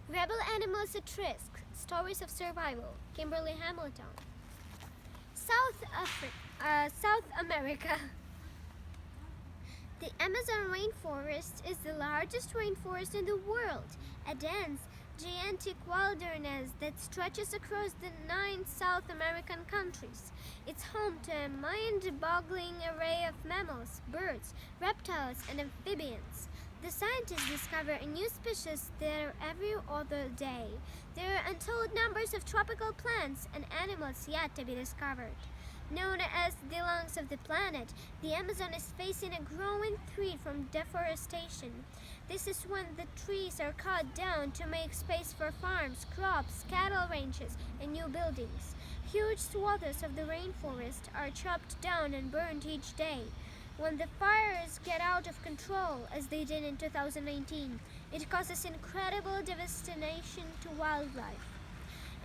Rebel animals at risk. Stories of survival. Kimberlie Hamilton. South America. The Amazon rainforest is the largest rainforest in the world, a dense, gigantic wilderness that stretches across the 9 South American countries. It's home to a mind-boggling array of mammals, birds, reptiles, and amphibians. The scientists discover a new species there every other day. There are untold numbers of tropical plants and animals yet to be discovered. Known as the lungs of the planet, the Amazon is facing a growing threat from deforestation. This is when the trees are cut down to make space for farms, crops, cattle ranches, and new buildings. Huge swaths of the rainforest are chopped down and burned each day. When the fires get out of control, as they did in 2019, it causes incredible devastation to wildlife.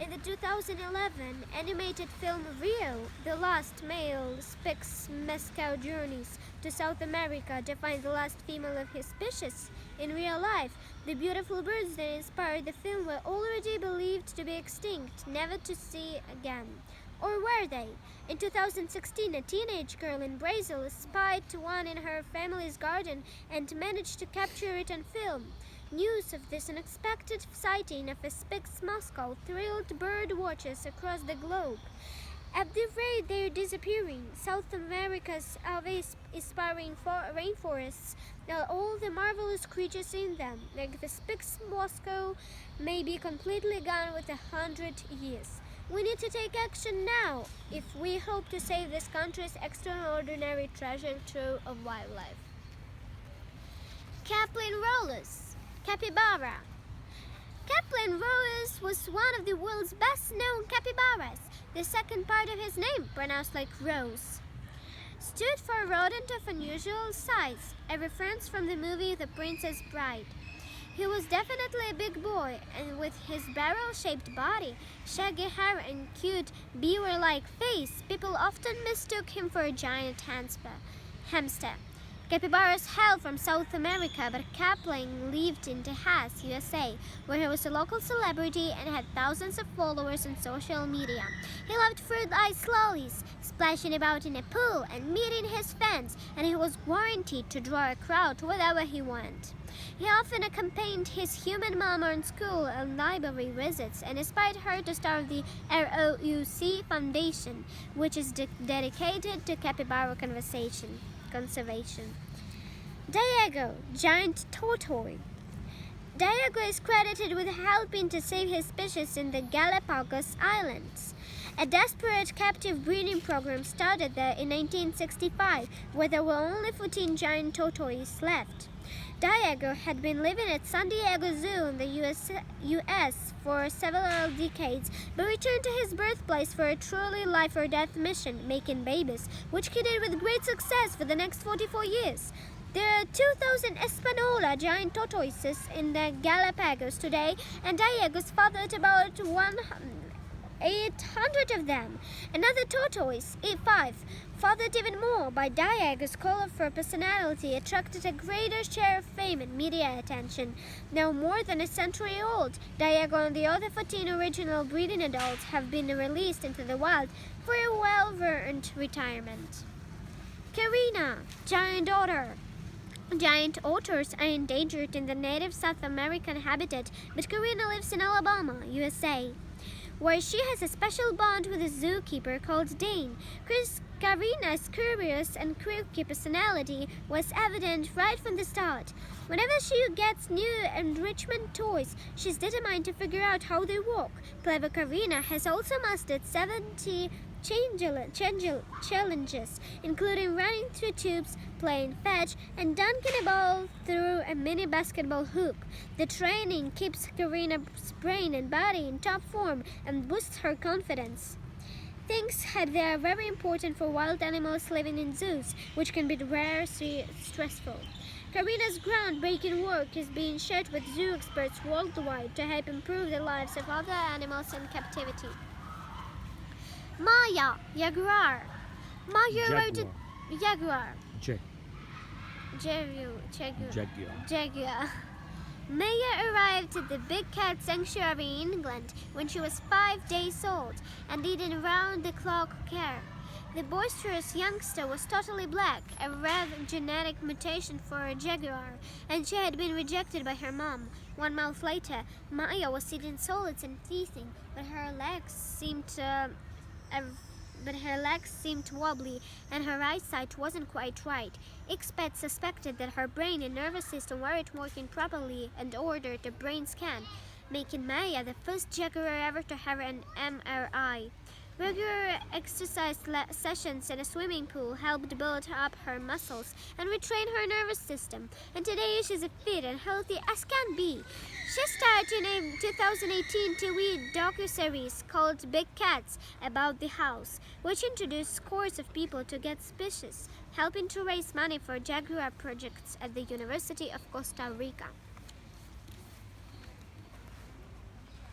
In the 2011 animated film Rio, the last male Spix Mescal journeys to South America to find the last female of his species. In real life, the beautiful birds that inspired the film were already believed to be extinct, never to see again. Or were they? In 2016, a teenage girl in Brazil spied one in her family's garden and managed to capture it on film. News of this unexpected sighting of a Spix Moscow thrilled bird watchers across the globe. At the rate they're disappearing, South America's awe-inspiring rainforests, all the marvelous creatures in them, like the Spix Moscow, may be completely gone within 100 years. We need to take action now if we hope to save this country's extraordinary treasure trove of wildlife. Caplin Rollus. Capybara. Caplin Rollus was one of the world's best-known capybaras. The second part of his name, pronounced like rose, stood for a rodent of unusual size, a reference from the movie The Princess Bride. He was definitely a big boy, and with his barrel-shaped body, shaggy hair, and cute beaver-like face, people often mistook him for a giant hamster. Capybaras hail from South America, but Caplin lived in Texas, USA, where he was a local celebrity and had thousands of followers on social media. He loved fruit-ice lollies, splashing about in a pool, and meeting his fans, and he was guaranteed to draw a crowd wherever he went. He often accompanied his human mom on school and library visits and inspired her to start the ROUC Foundation, which is dedicated to capybara conservation. Diego, giant tortoise. Diego is credited with helping to save his species in the Galapagos Islands. A desperate captive breeding program started there in 1965, where there were only 14 giant tortoises left. Diego had been living at San Diego Zoo in the US for several decades, but returned to his birthplace for a truly life-or-death mission, making babies, which he did with great success for the next 44 years. There are 2,000 Espanola giant tortoises in the Galapagos today, and Diego's fathered about 800 of them. Another tortoise, E5, fathered even more by Diego's colorful personality, attracted a greater share of fame and media attention. Now more than a century old, Diego and the other 14 original breeding adults have been released into the wild for a well-earned retirement. Karina, giant otter. Giant otters are endangered in the native South American habitat, but Karina lives in Alabama, USA, where she has a special bond with a zookeeper called Dane. Karina's curious and quirky personality was evident right from the start. Whenever she gets new enrichment toys, she's determined to figure out how they work. Clever Karina has also mastered 70 challenges, including running through tubes, playing fetch, and dunking a ball through a mini basketball hoop. The training keeps Karina's brain and body in top form and boosts her confidence. Things that are very important for wild animals living in zoos, which can be very stressful. Karina's groundbreaking work is being shared with zoo experts worldwide to help improve the lives of other animals in captivity. Maya, jaguar. Maya wrote a jaguar. Jaguar. Maya arrived at the Big Cat Sanctuary in England when she was 5 days old and needed round-the-clock care. The boisterous youngster was totally black, a rare genetic mutation for a jaguar, and she had been rejected by her mom. 1 month later, Maya was eating solids and teething, but her legs seemed wobbly and her eyesight wasn't quite right. Experts suspected that her brain and nervous system weren't working properly and ordered a brain scan, making Maya the first jaguar ever to have an MRI. Regular exercise sessions in a swimming pool helped build up her muscles and retrain her nervous system, and today she's as fit and healthy as can be. She starred in a 2018 TV docuseries called Big Cats about the house, which introduced scores of people to Get Species, helping to raise money for jaguar projects at the University of Costa Rica.